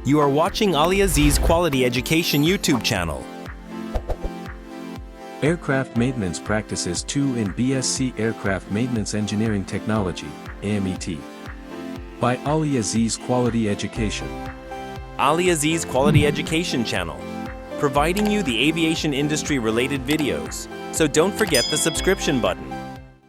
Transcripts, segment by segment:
You are watching AliAziz Quality Education YouTube channel. Aircraft Maintenance Practices 2 in BSc Aircraft Maintenance Engineering Technology, AMET. By AliAziz Quality Education. AliAziz Quality Education channel, providing you the aviation industry related videos, so don't forget the subscription button.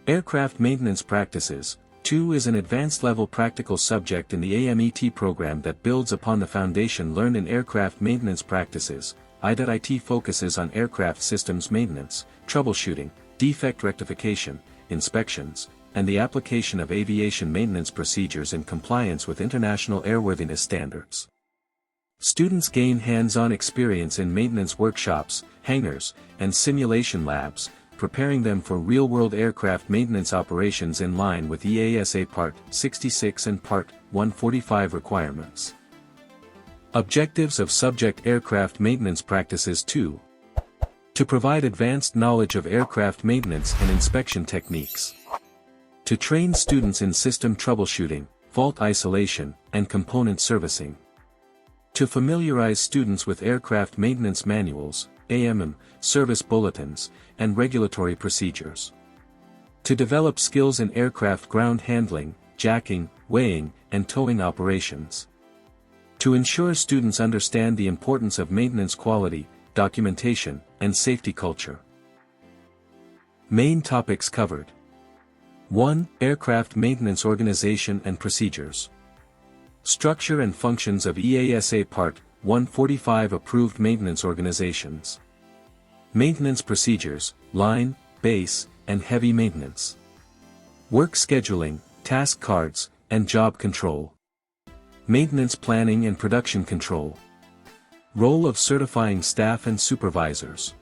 Aircraft Maintenance Practices 2 is an advanced-level practical subject in the AMET program that builds upon the foundation learned in aircraft maintenance practices. I.IT focuses on aircraft systems maintenance, troubleshooting, defect rectification, inspections, and the application of aviation maintenance procedures in compliance with international airworthiness standards. Students gain hands-on experience in maintenance workshops, hangars, and simulation labs, preparing them for real-world aircraft maintenance operations in line with EASA Part 66 and Part 145 requirements. Objectives of Subject Aircraft Maintenance Practices 2. To provide advanced knowledge of aircraft maintenance and inspection techniques. To train students in system troubleshooting, fault isolation, and component servicing. To familiarize students with aircraft maintenance manuals, AMM, service bulletins, and regulatory procedures. To develop skills in aircraft ground handling, jacking, weighing, and towing operations. To ensure students understand the importance of maintenance quality, documentation, and safety culture. Main topics covered. 1. Aircraft Maintenance Organization and Procedures. Structure and functions of EASA Part 145 approved maintenance organizations. Maintenance procedures, line, base, and heavy maintenance. Work scheduling, task cards, and job control. Maintenance planning and production control. Role of certifying staff and supervisors.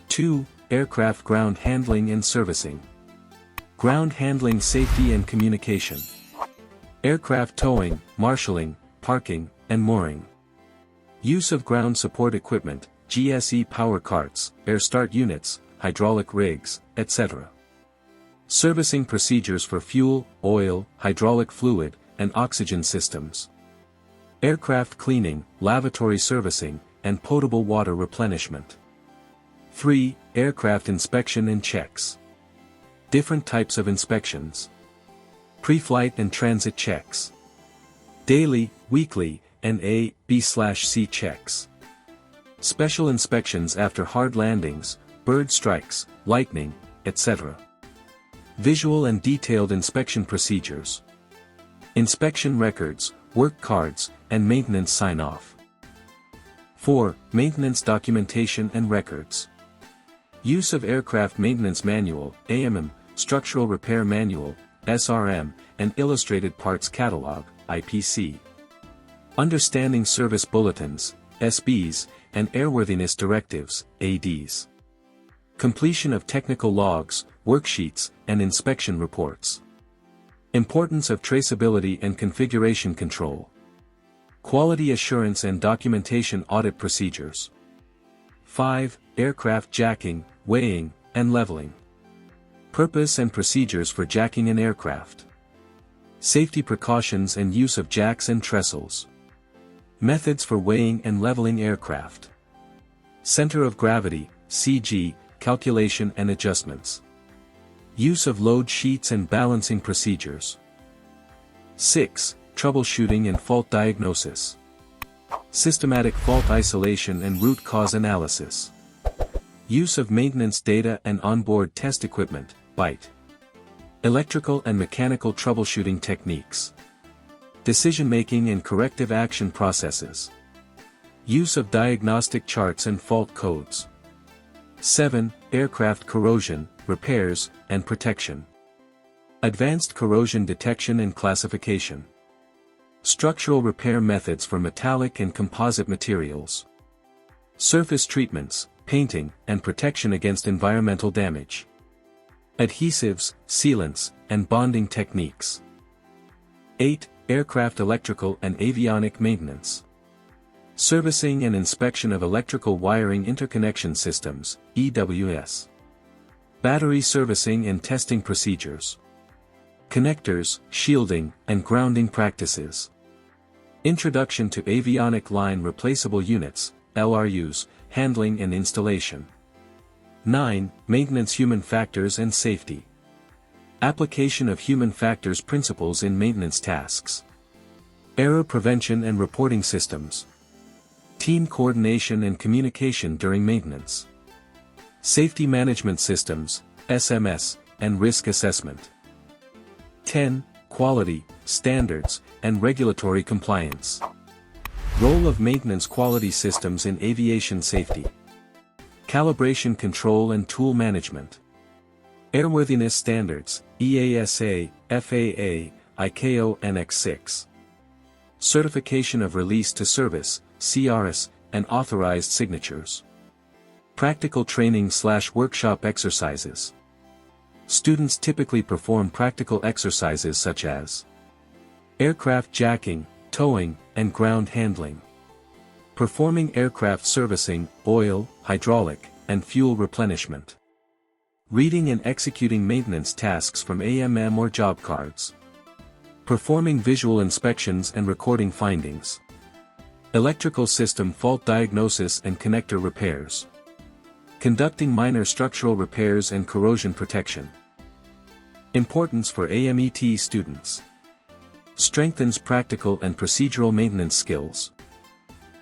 2. Aircraft ground handling and servicing. Ground handling safety and communication. Aircraft towing, marshalling, parking, and mooring. Use of ground support equipment, GSE power carts, air start units, hydraulic rigs, etc. Servicing procedures for fuel, oil, hydraulic fluid, and oxygen systems. Aircraft cleaning, lavatory servicing, and potable water replenishment. 3. Aircraft inspection and checks. Different types of inspections. Pre-flight and transit checks. Daily, weekly, and A, B/C checks. Special inspections after hard landings, bird strikes, lightning, etc. Visual and detailed inspection procedures. Inspection records, work cards, and maintenance sign-off. 4. Maintenance documentation and records. Use of Aircraft Maintenance Manual, AMM, Structural Repair Manual, SRM, and Illustrated Parts Catalog, IPC. Understanding Service Bulletins, SBs, and Airworthiness Directives, ADs. Completion of technical logs, worksheets, and inspection reports. Importance of traceability and configuration control. Quality assurance and documentation audit procedures. 5. Aircraft jacking, weighing, and leveling. Purpose and procedures for jacking an aircraft. Safety precautions and use of jacks and trestles. Methods for weighing and leveling aircraft. Center of gravity, CG, calculation and adjustments. Use of load sheets and balancing procedures. 6. Troubleshooting and fault diagnosis. Systematic fault isolation and root cause analysis. Use of maintenance data and onboard test equipment, BITE. Electrical and mechanical troubleshooting techniques. Decision-making and corrective action processes. Use of diagnostic charts and fault codes. 7. Aircraft corrosion, repairs, and protection. Advanced corrosion detection and classification. Structural repair methods for metallic and composite materials. Surface treatments, painting, and protection against environmental damage. Adhesives, sealants, and bonding techniques. 8. Aircraft electrical and avionic maintenance. Servicing and inspection of electrical wiring interconnection systems, EWS. Battery servicing and testing procedures. Connectors, shielding, and grounding practices. Introduction to Avionic Line Replaceable Units, LRUs, Handling and Installation. 9. Maintenance Human Factors and Safety. Application of human factors principles in maintenance tasks. Error prevention and reporting systems. Team coordination and communication during maintenance. Safety management systems, SMS, and risk assessment. 10. Quality, standards, and regulatory compliance. Role of maintenance quality systems in aviation safety. Calibration control and tool management. Airworthiness standards, EASA, FAA, ICAO Annex 6. Certification of release to service, CRS, and authorized signatures. Practical training/workshop exercises. Students typically perform practical exercises such as aircraft jacking, towing, and ground handling. Performing aircraft servicing, oil, hydraulic, and fuel replenishment. Reading and executing maintenance tasks from AMM or job cards. Performing visual inspections and recording findings. Electrical system fault diagnosis and connector repairs. Conducting minor structural repairs and corrosion protection. Importance for AMET students. Strengthens practical and procedural maintenance skills.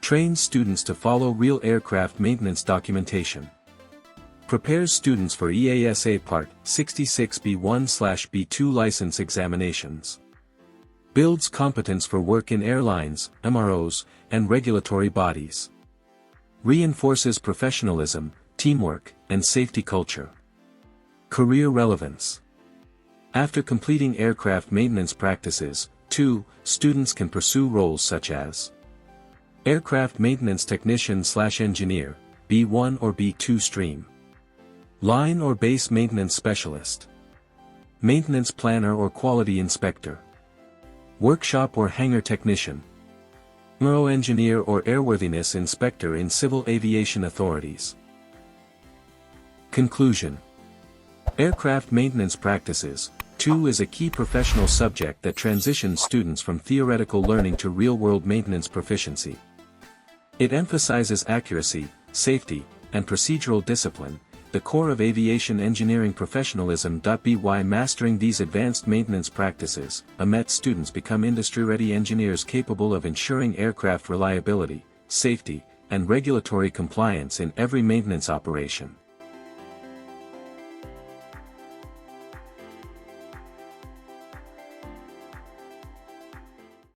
Trains students to follow real aircraft maintenance documentation. Prepares students for EASA Part 66B1/B2 license examinations. Builds competence for work in airlines, MROs, and regulatory bodies. Reinforces professionalism, teamwork, and safety culture. Career relevance. After completing aircraft maintenance practices, 2, students can pursue roles such as aircraft maintenance technician/engineer, B1 or B2 stream. Line or base maintenance specialist. Maintenance planner or quality inspector. Workshop or hangar technician. MRO engineer or airworthiness inspector in civil aviation authorities. Conclusion. Aircraft maintenance practices, 2 is a key professional subject that transitions students from theoretical learning to real-world maintenance proficiency. It emphasizes accuracy, safety, and procedural discipline, the core of aviation engineering professionalism. By mastering these advanced maintenance practices, AMET students become industry-ready engineers capable of ensuring aircraft reliability, safety, and regulatory compliance in every maintenance operation.